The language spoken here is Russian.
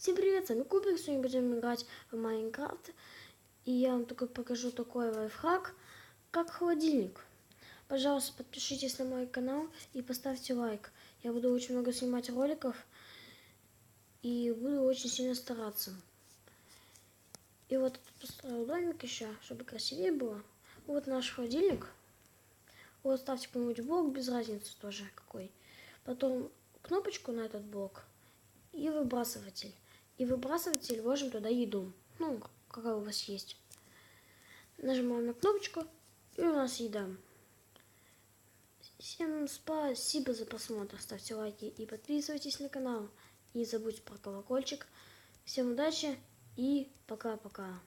Всем привет, с вами Кубик, сегодня будем играть в Майнкрафт. И я вам только покажу такой лайфхак, как холодильник. Пожалуйста, подпишитесь на мой канал и поставьте лайк. Я буду очень много снимать роликов и буду очень сильно стараться. И вот тут построил домик еще, чтобы красивее было. Вот наш холодильник. Вот ставьте какой-нибудь блок, без разницы тоже какой. Потом кнопочку на этот блок и выбрасыватель. И выбрасыватель ложим туда еду. Ну, какая у вас есть. Нажимаем на кнопочку, и у нас еда. Всем спасибо за просмотр. Ставьте лайки и подписывайтесь на канал. И не забудьте про колокольчик. Всем удачи и пока-пока.